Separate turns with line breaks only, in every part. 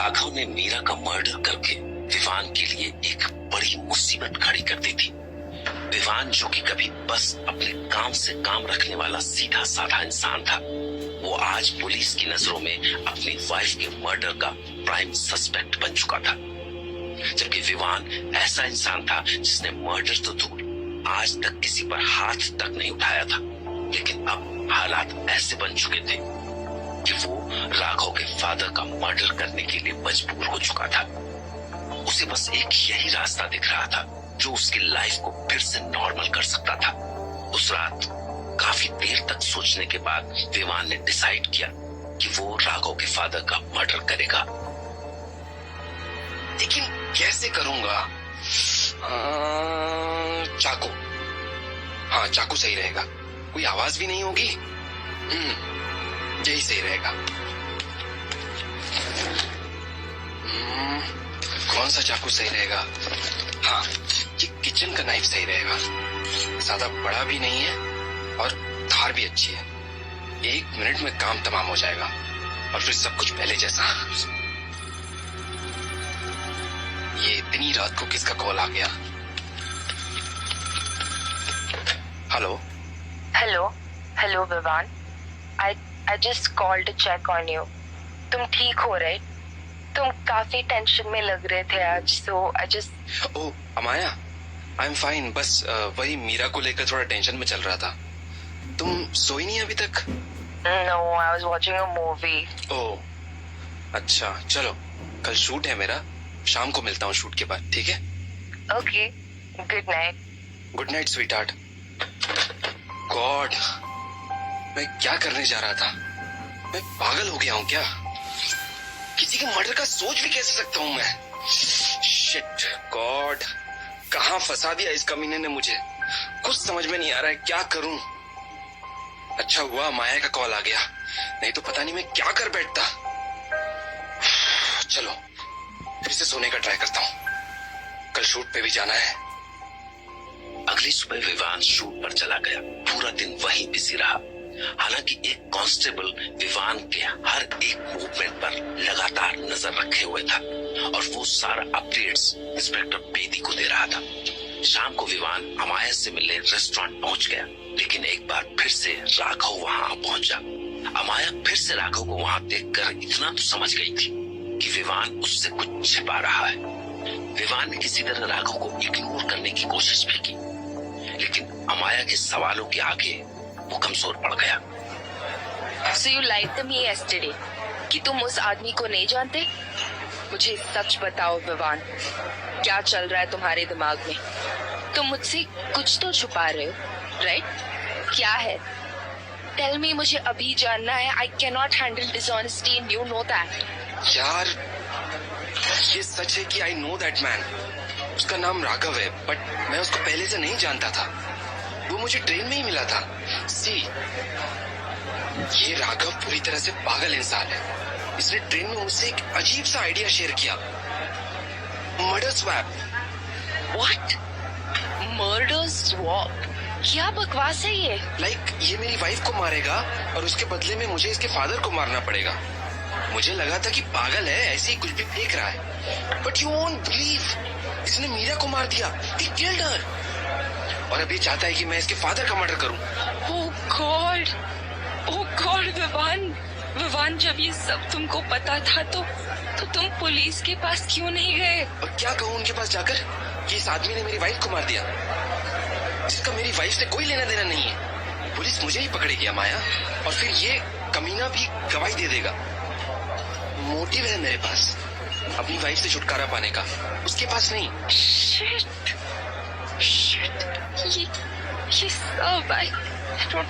राघव ने मीरा का मर्डर करके विवान के लिए एक बड़ी मुसीबत खड़ी कर दी थी। विवान, जो कि कभी बस अपने काम से काम रखने वाला सीधा साधा इंसान था, वो आज पुलिस की नजरों में अपनी वाइफ के मर्डर का प्राइम सस्पेक्ट बन चुका था। जबकि विवान ऐसा इंसान था जिसने मर्डर तो दूर आज तक किसी पर हाथ तक नहीं उठाया था, लेकिन अब हालात ऐसे बन चुके थे कि वो राघव के फादर का मर्डर करने के लिए मजबूर हो चुका था। उसे बस एक यही रास्ता दिख रहा था जो उसकी लाइफ को फिर से नॉर्मल कर सकता था। उस रात काफी देर तक सोचने के बाद विवान ने डिसाइड किया कि वो राघव के फादर का मर्डर करेगा।
लेकिन कैसे करूंगा? चाकू, हाँ चाकू सही रहेगा, कोई आवाज भी नहीं होगी। यही सही रहेगा। कौन सा चाकू सही रहेगा? हाँ, ये किचन का नाइफ सही रहेगा। ज्यादा बड़ा भी नहीं है और धार भी अच्छी है। 1 मिनट में काम तमाम हो जाएगा और फिर सब कुछ पहले जैसा। ये इतनी रात को किसका कॉल आ गया? Hello
hello Vivan, I just called to check on you. तुम ठीक हो रहे? तुम काफी टेंशन में लग रहे थे आज, so I just...
oh Amaya, I am fine. बस वही मीरा को लेकर थोड़ा टेंशन में चल रहा था। तुम सोई नहीं अभी तक?
No, I was watching a movie.
ओह अच्छा, चलो कल शूट है मेरा, शाम को मिलता हूँ शूट के बाद, ठीक है?
Okay, good night.
Good night sweet heart. God, मैं क्या करने जा रहा था? मैं पागल हो गया हूँ क्या? किसी के मर्डर का सोच भी कैसे सकता हूँ मैं? शिट गॉड, कहाँ फंसा दिया इस कमीने ने मुझे। कुछ समझ में नहीं आ रहा है क्या करूं। अच्छा हुआ माया का कॉल आ गया, नहीं तो पता नहीं मैं क्या कर बैठता। चलो फिर से सोने का ट्राई करता हूँ, कल शूट पे भी जाना है।
अगली सुबह विवान शूट पर चला गया। पूरा दिन वहीं बिजी रहा। हालांकि एक कांस्टेबल विवान के हर एक मूवमेंट पर लगातार नजर रखे हुए था और वो सारा अपडेट्स इंस्पेक्टर बेदी को दे रहा था। शाम को विवान अमाया से मिलने रेस्टोरेंट पहुंच गया, लेकिन एक बार फिर से राघव वहां पहुंचा। अमाया फिर से राघव को वहां देखकर इतना तो समझ गई थी कि विवान उससे कुछ छिपा रहा है। विवान ने किसी तरह राघव को इग्नोर करने की कोशिश भी की, लेकिन अमाया के सवालों के आगे वो कमजोर पड़ गया।
So you lied to me yesterday कि तुम उस आदमी को नहीं जानते? मुझे सच बताओ विवान, क्या चल रहा है तुम्हारे दिमाग में? तुम मुझसे कुछ तो छुपा रहे हो, राइट? क्या है? Tell me, मुझे अभी जानना है। I cannot handle dishonesty and you know that.
यार ये सच है कि आई नो दैट मैन। उसका नाम राघव है, बट मैं उसको पहले से नहीं जानता था। वो मुझे ट्रेन में ही मिला था। सी, ये राघव पूरी तरह से पागल इंसान है। इसने ट्रेन में मुझसे एक अजीब सा आइडिया शेयर किया, murder swap.
What? Murder swap? क्या बकवास है ये?
लाइक ये मेरी वाइफ को मारेगा और उसके बदले में मुझे इसके फादर को मारना पड़ेगा। मुझे लगा था कि पागल है, ऐसे ही कुछ भी फेंक रहा है, बट यू वोंट बिलीव, इसने मीरा को मार दिया। He killed her. और अब ये चाहता है कि मैं इसके फादर का मर्डर करूं।
Oh God, विवान, जब ये सब तुमको पता था तो तुम पुलिस के पास क्यों नहीं गए?
और क्या कहूँ उनके पास जाकर कि इस आदमी ने मेरी वाइफ को मार दिया, जिसका मेरी वाइफ से कोई लेना देना नहीं है। पुलिस मुझे ही पकड़ेगी माया, और फिर ये कमीना भी गवाही दे देगा। मोटिव है मेरे पास अपनी वाइफ से छुटकारा पाने का, उसके पास नहीं।
Shit. ये सब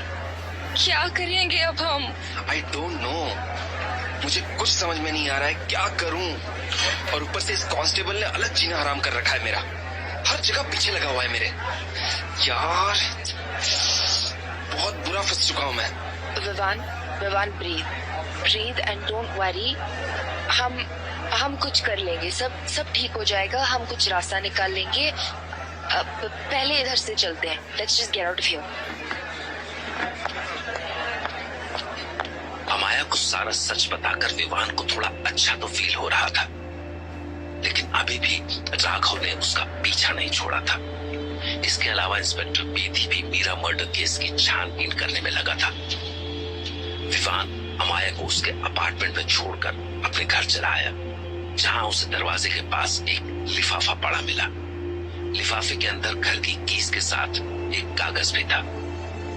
क्या करेंगे अब हम?
आई डोंट नो, मुझे कुछ समझ में नहीं आ रहा है क्या करूं। और ऊपर से इस कांस्टेबल ने अलग जीना हराम कर रखा है मेरा, हर जगह पीछे लगा हुआ है मेरे। यार बहुत बुरा फंस चुका हूं मैं।
Vivan, breathe and don't worry. हम कुछ कर लेंगे, सब ठीक हो जाएगा। हम कुछ रास्ता निकाल लेंगे। पहले इधर से चलते हैं। Let's just get out of here.
अमाया को सारा सच बताकर विवान को थोड़ा अच्छा तो फील हो रहा था, लेकिन अभी भी राघव ने उसका पीछा नहीं छोड़ा था। इसके अलावा इंस्पेक्टर बेदी भी मीरा मर्डर केस की छानबीन करने में लगा था। विवान अमाया को उसके अपार्टमेंट में छोड़कर अपने घर चला आया, जहां उसे दरवाजे के पास एक लिफाफा पड़ा मिला। लिफाफे के अंदर घर की कीज के साथ एक कागज भी था,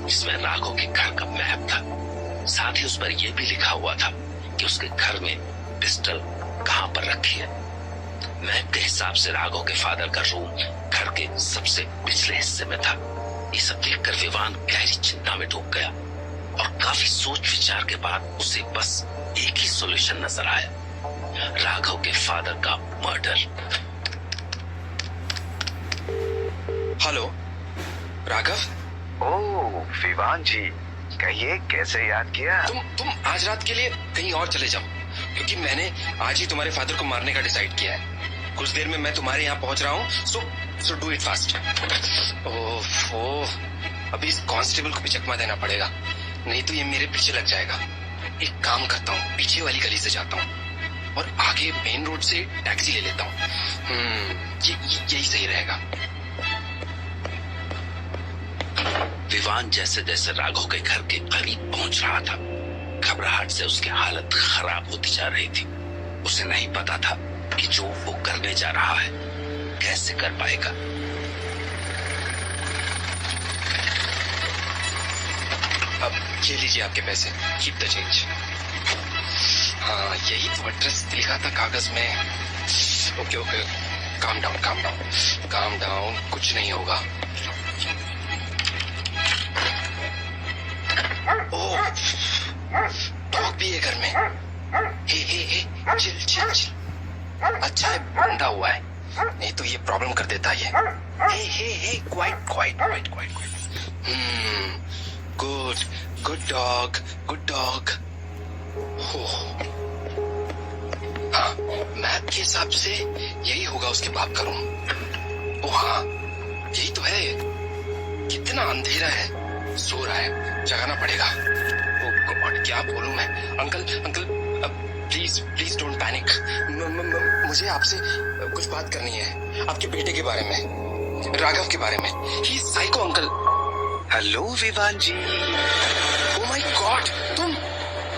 जिसमें राघव के घर का मैप था। साथ ही उस पर यह भी लिखा हुआ था कि उसके घर में पिस्टल कहां पर रखी है। मैप के हिसाब से राघव के फादर का रूम घर के सबसे पिछले हिस्से में था। ये सब देखकर विवान गहरी चिंता में डूब गया और काफी सोच विचार के बाद उसे बस एक ही सॉल्यूशन नजर आया, राघव के फादर का मर्डर।
हेलो राघव।
ओह विवान जी, कहिए कैसे याद किया?
तुम आज रात के लिए कहीं और चले जाओ, क्योंकि मैंने आज ही तुम्हारे फादर को मारने का डिसाइड किया है। कुछ देर में मैं तुम्हारे यहाँ पहुंच रहा हूँ, सो डू इट फास्ट। ओह, अभी इस कांस्टेबल को भी चकमा देना पड़ेगा, नहीं तो ये मेरे पीछे लग जाएगा। एक काम करता हूँ, पीछे वाली गली से जाता हूँ और आगे मेन रोड से टैक्सी ले लेता हूँ। यही सही रहेगा।
विवान जैसे जैसे राघव के घर के करीब पहुंच रहा था, घबराहट से उसकी हालत खराब होती जा रही थी। उसे नहीं पता था कि जो वो करने जा रहा है कैसे कर पाएगा।
अब ये लीजिए आपके पैसे, कीप द चेंज। हाँ, यही तो एड्रेस लिखा था कागज में। ओके, काम डाउन, कुछ नहीं होगा। ओह, डॉग भी है घर में। हे, चिल। अच्छा है बंधा हुआ है, नहीं तो ये प्रॉब्लम कर देता है। हे, क्वाइट। Good dog. हाँ, मैप के हिसाब से यही होगा उसके बाप का रूम। ओ हाँ, यही तो है। कितना अंधेरा है, सो रहा है, जगाना पड़ेगा। ओ गॉड, क्या बोलूं मैं? Uncle please don't panic. मुझे आपसे कुछ बात करनी है, आपके बेटे के बारे में, राघव के बारे में। He is psycho uncle.
Hello Vivan ji.
Oh my god, तुम?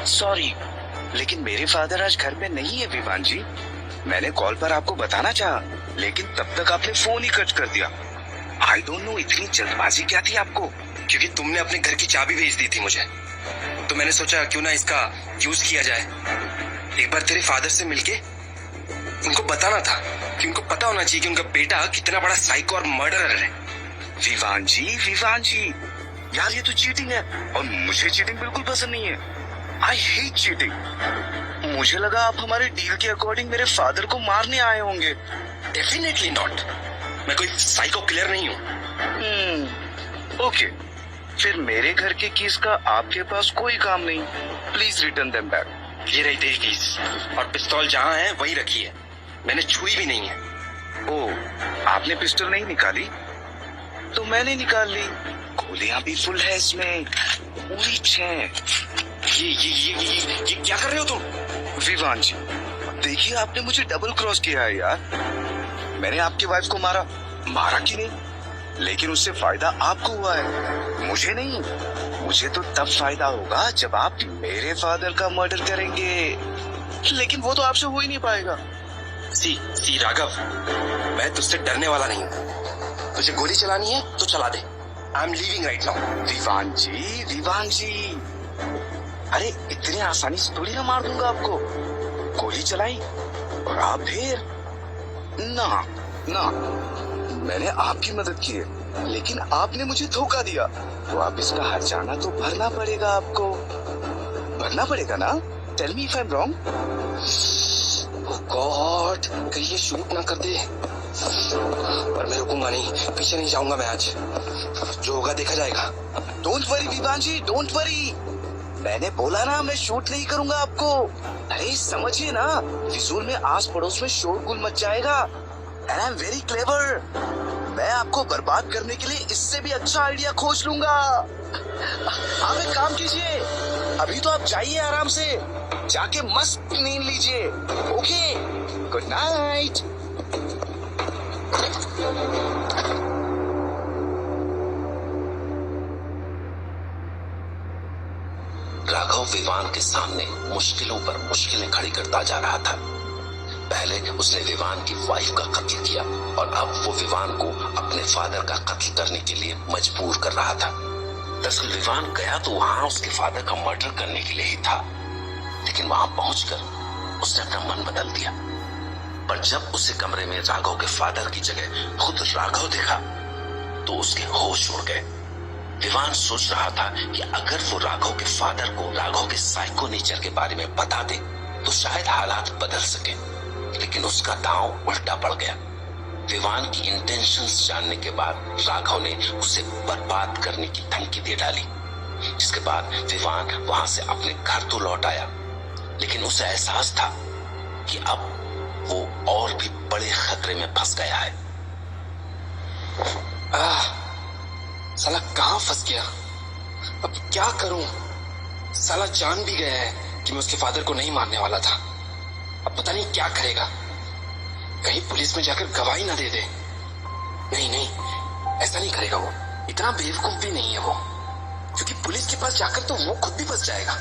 सॉरी, लेकिन मेरे फादर आज घर में नहीं है विवान जी। मैंने कॉल पर आपको बताना चाहा, लेकिन तब तक आपने फोन ही कट कर दिया। आई डोंट नो, इतनी जल्दबाजी क्या थी आपको?
क्योंकि तुमने अपने घर की चाबी भेज दी थी मुझे, तो मैंने सोचा क्यों ना इसका यूज किया जाए। एक बार तेरे फादर से मिलके उनको बताना था कि उनको पता होना चाहिए कि उनका बेटा कितना बड़ा साइको और मर्डरर है।
विवान जी, यार ये तो चीटिंग है और मुझे चीटिंग बिल्कुल पसंद नहीं है। I hate cheating. मुझे लगा आप हमारे डील के अकॉर्डिंग मेरे फादर को मारने आए होंगे।
डेफिनेटली नॉट, मैं कोई साइको किलर नहीं हूँ।
ओके, फिर मेरे घर के कीज का आपके पास कोई काम नहीं। Please return them back.
ये रही तेरी कीज, और पिस्तौल जहाँ है वही रखी है, मैंने छुई भी नहीं है।
ओह, आपने पिस्टल नहीं निकाली? तो मैंने निकाल ली। गोलियां भी फुल है इसमें, पूरी 6।
ये क्या कर रहे हो तुम?
विवान जी, देखिए आपने मुझे डबल क्रॉस किया है यार। मैंने आपकी वाइफ को मारा कि नहीं, लेकिन उससे फायदा आपको हुआ है, मुझे नहीं। मुझे तो तब फायदा होगा जब आप मेरे फादर का मर्डर करेंगे, लेकिन वो तो आपसे हो ही नहीं पाएगा।
सी राघव, मैं तुझसे डरने वाला नहीं हूँ। तुझे गोली चलानी है तो चला दे। I am leaving right now.
Vivaan ji, अरे इतनी आसानी से थोड़ी ना मार दूंगा आपको। गोली चलाई और आप फिर ना, मैंने आपकी मदद की है, लेकिन आपने मुझे धोखा दिया, तो आप इसका हर्जाना तो भरना पड़ेगा आपको। भरना पड़ेगा ना? Tell me if I am wrong.
Oh god, कहीं ये शूट ना कर दे। पर मैं रुकूंगा नहीं, पीछे नहीं जाऊंगा मैं आज। जो होगा देखा जाएगा।
Don't worry Vivan ji, don't worry. मैंने बोला ना, मैं शूट नहीं करूंगा आपको। अरे समझिए ना, फिजूल में आस पड़ोस में शोरगुल मच जाएगा। And I am very clever. मैं आपको बर्बाद करने के लिए इससे भी अच्छा आइडिया खोज लूंगा। आप एक काम कीजिए, अभी तो आप जाइए आराम से, जाके मस्त नींद लीजिए। Okay, good night.
Raghav Vivan के सामने मुश्किलों पर मुश्किलें खड़ी करता जा रहा था। पहले उसने विवान की वाइफ का कत्ल किया और अब वो विवान को अपने फादर का कत्ल करने के लिए मजबूर कर रहा था। दरअसल विवान गया तो वहां उसके फादर का मर्डर करने के लिए ही था, लेकिन वहां पहुंचकर उसने अपना मन बदल दिया। पर जब उसे कमरे में राघव के फादर की जगह खुद राघव दिखा तो उसके होश उड़ गए। विवान सोच रहा था कि अगर वो राघव के फादर को राघव के साइको नेचर के बारे में बता दे तो शायद हालात बदल सके, लेकिन उसका दांव उल्टा पड़ गया। विवान की इंटेंशंस जानने के बाद राघव ने उसे बर्बाद करने की धमकी दे डाली, जिसके बाद विवान वहां से अपने घर तो लौट आया, लेकिन उसे एहसास था कि अब वो और भी बड़े खतरे में फंस गया है।
साला कहाँ फंस गया, अब क्या करूं? साला जान भी गया है कि मैं उसके फादर को नहीं मारने वाला था। अब पता नहीं क्या करेगा, कहीं पुलिस में जाकर गवाही ना दे दे। नहीं नहीं, ऐसा नहीं करेगा वो, इतना बेवकूफ भी नहीं है वो, क्योंकि पुलिस के पास जाकर तो वो खुद भी फंस जाएगा।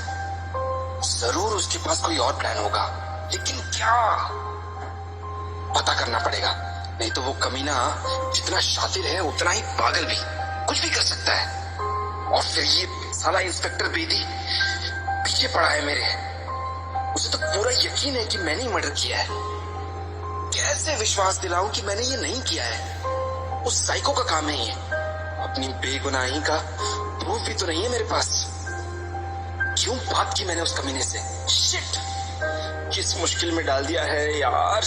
जरूर उसके पास कोई और प्लान होगा, लेकिन क्या, पता करना पड़ेगा। नहीं तो वो कमीना जितना शातिर है उतना ही पागल भी, कुछ भी कर सकता है। और फिर ये साला इंस्पेक्टर बेदी पीछे पड़ा है मेरे, उसे तो पूरा यकीन है कि मैंने ही मर्डर किया है। कैसे विश्वास दिलाऊं कि मैंने ये नहीं किया है? उस साइको का काम है ये। अपनी बेगुनाही का प्रूफ भी तो नहीं है मेरे पास। क्यों बात की मैंने उस कमीने से? शिट, किस मुश्किल में डाल दिया है यार।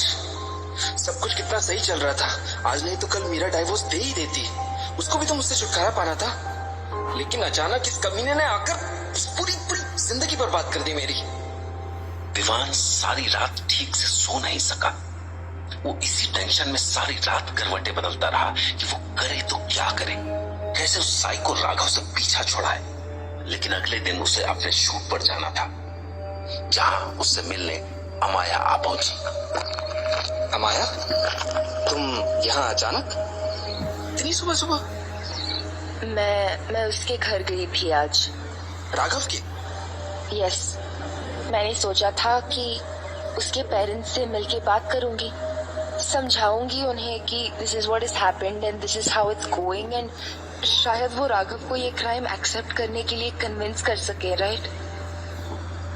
सब कुछ कितना सही चल रहा था, आज नहीं तो कल मीरा डाइवोर्स दे ही देती, उसको भी तो मुझसे छुटकारा पाना था। लेकिन अचानक इस कमीने ने आकर पूरी पूरी जिंदगी बर्बाद कर दी मेरी।
विवान सारी रात ठीक से सो नहीं सका। वो इसी टेंशन में सारी रात करवटें बदलता रहा कि वो करे तो क्या करे, कैसे उस साइको राघव से पीछा छुड़ाए। लेकिन अगले दिन उसे अपने शूट पर जाना था, जहां उससे मिलने अमाया आ पहुंची।
अमाया, तुम यहाँ अचानक इतनी सुबह सुबह?
मैं उसके घर गई थी आज।
राघव के?
यस, मैंने सोचा था कि उसके पेरेंट्स से मिलके बात करूंगी, समझाऊंगी उन्हें कि this is what is happened and this is how it's going, and शायद वो राघव को ये क्राइम एक्सेप्ट करने के लिए कन्विंस कर सके, राइट?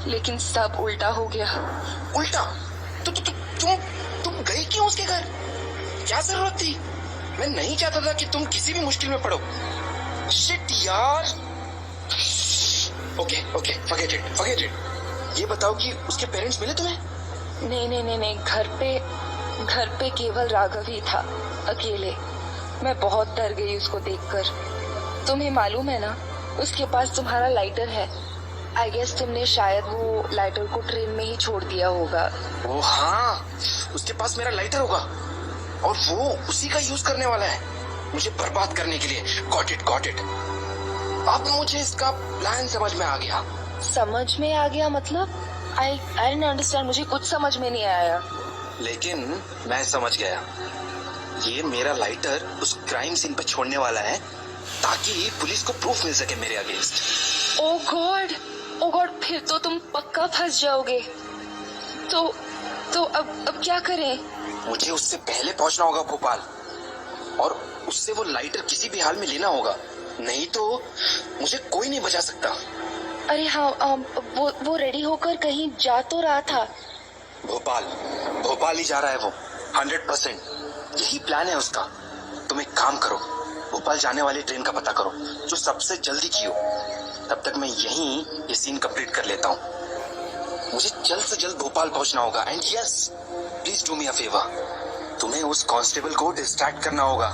लेकिन सब उल्टा हो गया।
उल्टा? तुम गई क्यों उसके घर? क्या जरूरत थी? मैं नहीं चाहता था कि तुम किसी भी मुश्किल में पड़ो। शिट यार। Okay, forget it. ये बताओ कि उसके पेरेंट्स मिले तुम्हें?
नहीं, घर पे केवल राघव ही था, अकेले। मैं बहुत डर गई उसको देखकर। तुम्हें मालूम है ना, उसके पास तुम्हारा लाइटर है। आई गेस तुमने शायद वो लाइटर को ट्रेन में ही छोड़ दिया होगा।
ओ हाँ, उसके पास मेरा लाइटर होगा और वो उसी का यूज करने वाला है मुझे बर्बाद करने के लिए। Got it. अब मुझे इसका प्लान समझ में आ गया।
समझ में आ गया मतलब? आई डोंट अंडरस्टैंड, मुझे कुछ समझ में नहीं आया।
लेकिन मैं समझ गया, ये मेरा लाइटर उस क्राइम सीन पे छोड़ने वाला है ताकि पुलिस को प्रूफ मिल सके मेरे अगेंस्ट।
ओ गॉड, फिर तो तुम पक्का फंस जाओगे। तो अब क्या करें?
मुझे उससे पहले पहुंचना होगा भोपाल, और उससे वो लाइटर किसी भी हाल में लेना होगा, नहीं तो मुझे कोई नहीं बचा सकता।
अरे हाँ, वो रेडी होकर कहीं जा तो रहा था।
भोपाल ही जा रहा है वो, 100%। यही प्लान है उसका। तुम एक काम करो, भोपाल जाने वाली ट्रेन का पता करो जो सबसे जल्दी की हो। तब तक मैं यहीं ये सीन कंप्लीट कर लेता हूँ। मुझे जल्द से जल्द भोपाल पहुंचना होगा। And yes, please do me a favour, तुम्हें उस कांस्टेबल को डिस्ट्रैक्ट करना होगा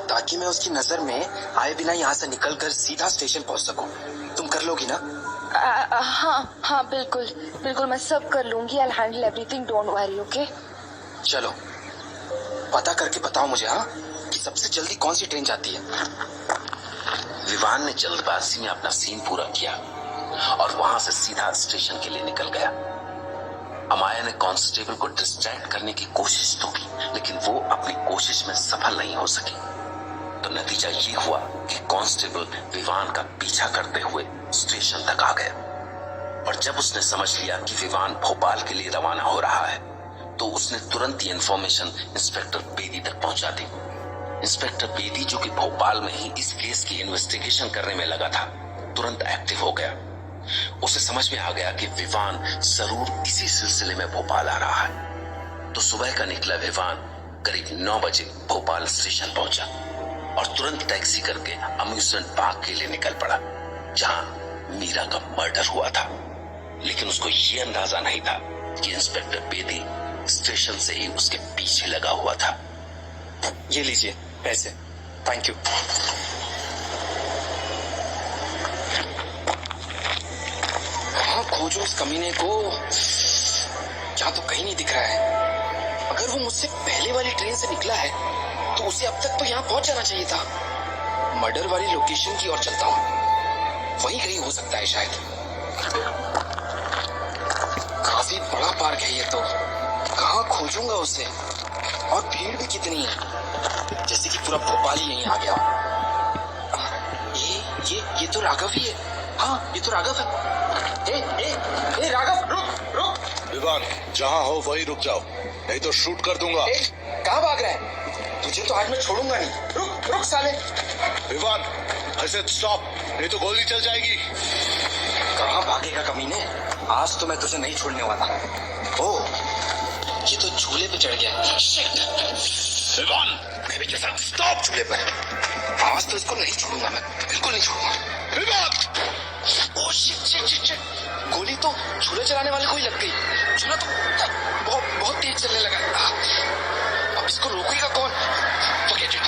ताकि मैं उसकी नजर में आए बिना यहाँ से निकलकर सीधा स्टेशन पहुंच सकूं। तुम कर लोगी ना?
हाँ, बिल्कुल मैं सब कर लूंगी। I'll handle everything, don't worry, okay?
चलो, पता करके बताओ मुझे हाँ कि सबसे जल्दी कौन सी ट्रेन जाती है।
विवान ने जल्दबाजी में अपना सीन पूरा किया और वहां से सीधा स्टेशन के लिए निकल गया। अमाया ने कांस्टेबल को डिस्ट्रैक्ट करने की कोशिश तो की, लेकिन वो अपनी कोशिश में सफल नहीं हो सकी। तो नतीजा ये हुआ कि कांस्टेबल विवान का पीछा करते हुए स्टेशन तक आ गया। और जब उसने समझ लिया कि विवान भोपाल के लिए रवाना हो रहा है, तो उसने तुरंत ही इंफॉर्मेशन इंस्पेक्टर बेदी तक पहुंचा दी। इंस्पेक्टर बेदी, जो कि भोपाल में ही इस केस की इन्वेस्टिगेशन करने में लगा था, तुरंत एक्टिव हो गया। उसे समझ में आ गया कि विवान जरूर इसी सिलसिले में भोपाल आ रहा है। तो सुबह का निकला विवान करीब 9 बजे भोपाल स्टेशन पहुंचा और तुरंत टैक्सी करके अम्यूजमेंट पार्क के लिए निकल पड़ा, जहां मीरा का मर्डर हुआ था। लेकिन उसको ये अंदाजा नहीं था कि इंस्पेक्टर बेदी स्टेशन से ही उसके पीछे लगा हुआ था।
ये लीजिए पैसे, थैंक यू। कहाँ खोजूं उस कमीने को? यहाँ तो कहीं नहीं दिख रहा है। अगर वो मुझसे पहले वाली ट्रेन से निकला है तो उसे अब तक तो यहाँ पहुंच जाना चाहिए था। मर्डर वाली लोकेशन की ओर चलता हूँ, वहीं कहीं हो सकता है शायद। काफी बड़ा पार्क है ये तो, कहाँ खोजूंगा उसे? और भीड़ भी कितनी है, जैसे कि पूरा भोपाल ही यहीं आ गया। ये तो राघव ही है। हाँ, ये तो राघव है। ए राघव, रुक।
विवान, जहाँ हो वहीं रुक जाओ, नहीं तो शूट कर दूंगा।
कहाँ भाग रहा है? तुझे तो आज मैं छोड़ूंगा नहीं। रुक साले।
विवान, ऐसे स्टॉप, नहीं तो गोली चल जाएगी।
कहाँ भागेगा कमीने? आज तो मैं तुझे नहीं छोड़ने वाला। ओह, ये तो झूले पे चढ़ गया।
विवान,
मैं भी चलता। स्टॉप झूले पर। आज तो इसको नहीं छोड़ूंगा मैं, बिल्कुल नहीं छोड़ूंगा।
विवान!
Oh shit. गोली तो झूले चलाने वाले को ही लग गई। झूला तो बहुत तेज चलने लगा। अब इसको रोकेगा कौन? Forget it.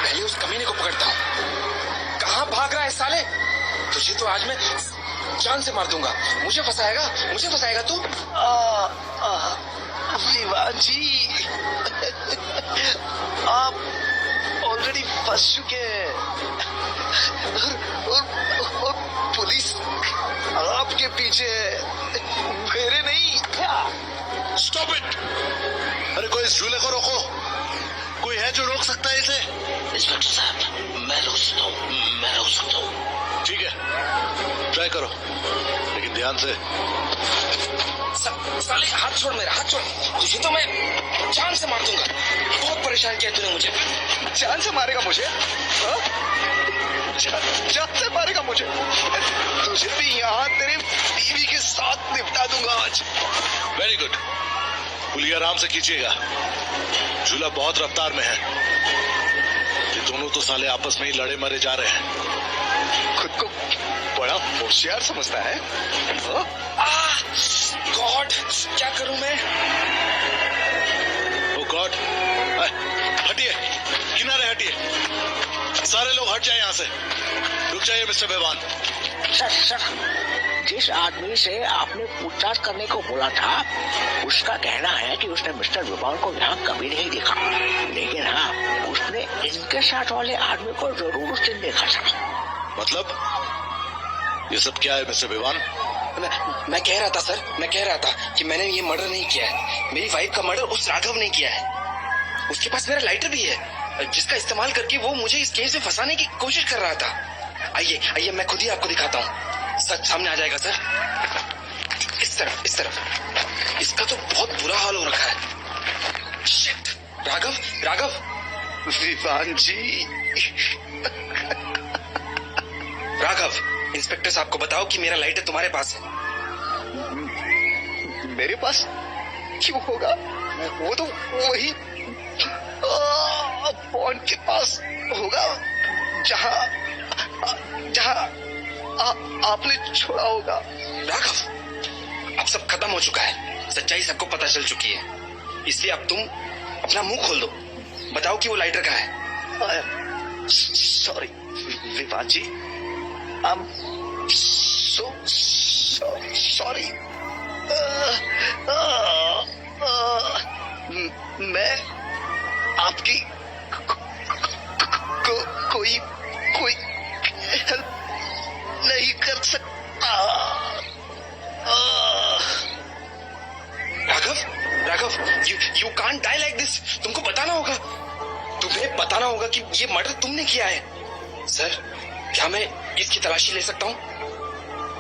पहले उस कमीने को पकड़ता हूँ। कहाँ भाग रहा है साले? तुझे तो आज मैं जान से मार दूंगा। मुझे फंसाएगा तू?
विवान जी, आप ऑलरेडी फंस चुके हैं और पुलिस आपके पीछे है, मेरे नहीं।
Stop it! अरे कोई इस झूले को रोको। कोई है जो रोक सकता है इसे?
इंस्पेक्टर साहब, मैं रोक सकता हूँ।
ठीक है, ट्राई करो, लेकिन ध्यान से।
साले हाथ छोड़ मेरा, हाथ छोड़। तुझे तो मैं जान से मार दूंगा। बहुत परेशान किया तूने मुझे।
जान से मारेगा मुझे? जान से मारेगा मुझे? तुझे भी यहाँ तेरे बीवी के साथ निपटा दूंगा आज।
वेरी गुड, पुलिस आराम से खींचिएगा, झूला बहुत रफ्तार में है। ये दोनों तो साले आपस में ही लड़े मरे जा रहे हैं।
खुद को बड़ा होशियार समझता है।
गॉड, क्या करूं मैं?
ओ गॉड, हटिए, किनारे हटिए। सारे लोग हट जाए यहाँ से। रुक जाइए मिस्टर विवान।
सर, जिस आदमी से आपने पूछताछ करने को बोला था, उसका कहना है कि उसने मिस्टर विवान को यहाँ कभी नहीं देखा, लेकिन हाँ, उसने इनके साथ वाले आदमी को जरूर उस दिन देखा था।
मतलब ये सब क्या है मिस्टर विवान?
मैं कह रहा था सर, कि मैंने ये मर्डर नहीं किया है। मेरी वाइफ का मर्डर उस राघव ने किया है। उसके पास मेरा लाइटर भी है, जिसका इस्तेमाल करके वो मुझे इस केस में फंसाने की कोशिश कर रहा था। आइए मैं खुद ही आपको दिखाता हूँ। सच सामने आ जाएगा सर। इस तरफ। इसका तो बहुत बुरा हाल हो रखा है। शिट, राघव।
विवान जी,
राघव, इंस्पेक्टर साहब को बताओ कि मेरा लाइटर तुम्हारे पास है।
मेरे पास क्यों होगा? वो तो वही पॉन के पास होगा, जहाँ आपने छोड़ा होगा।
राघव, अब सब खत्म हो चुका है। सच्चाई सबको पता चल चुकी है, इसलिए अब तुम अपना मुंह खोल दो। बताओ कि वो लाइटर कहाँ है।
Sorry Vivan ji, I'm so sorry. मैं आपकी कोई हेल्प नहीं कर सकता।
Raghav, you can't die like this. तुमको बताना होगा, तुम्हें बताना होगा कि ये मर्डर तुमने किया है। सर, क्या मैं इसकी तलाशी ले सकता हूँ?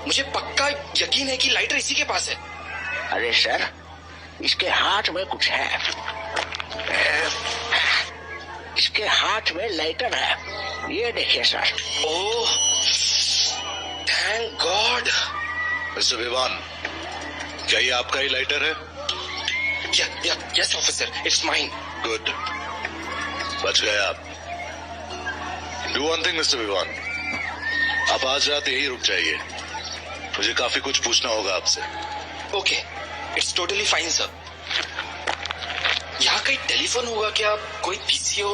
मुझे पक्का यकीन है कि लाइटर इसी के पास है।
अरे सर, इसके हाथ में कुछ है। इसके हाथ में लाइटर है, ये देखिए sir.
Oh, thank god.
Mister Vivan, क्या ये आपका ही लाइटर है?
Yes officer, it's mine.
Good, बच गए आप। Do one thing mister Vivan, आप आज रात यही रुक जाइए, मुझे काफी कुछ पूछना होगा आपसे।
Okay, it's totally fine sir. यहाँ कहीं टेलीफोन होगा क्या? कोई पीसीओ?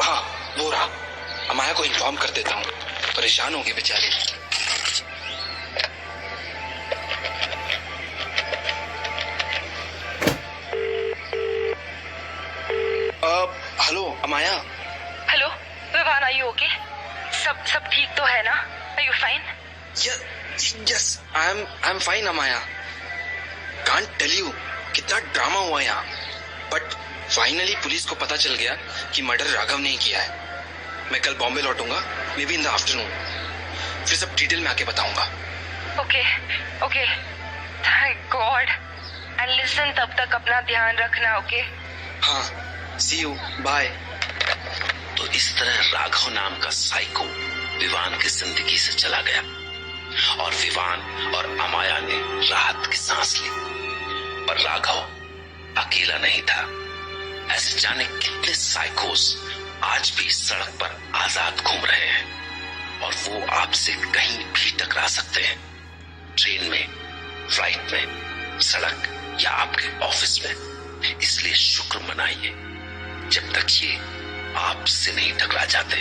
हाँ, वो रहा। अमाया को इन्फॉर्म कर देता हूँ, परेशान होंगे बेचारे। Hello Amaya.
Hello Vivan, are you okay? सब ठीक तो है ना? Are you fine?
Yes, I am fine Amaya. Can't tell you कितना ड्रामा हुआ यहाँ, बट फाइनली पुलिस को पता चल गया कि मर्डर राघव ने ही किया है। मैं कल बॉम्बे लौटूंगा, may be in the afternoon. फिर सब डिटेल में आके बताऊंगा।
Okay okay, thank God. And listen, तब तक अपना ध्यान रखना, ओके?
हाँ, सी यू, बाय।
तो इस तरह राघव नाम का साइको विवान की जिंदगी से चला गया और विवान और अमाया ने राहत की सांस ली। पर राघव अकेला नहीं था। ऐसे जाने कितने साइकोस आज भी सड़क पर आजाद घूम रहे हैं और वो आपसे कहीं भी टकरा सकते हैं, ट्रेन में, फ्लाइट में, सड़क या आपके ऑफिस में। इसलिए शुक्र मनाइए जब तक ये आपसे नहीं टकरा जाते।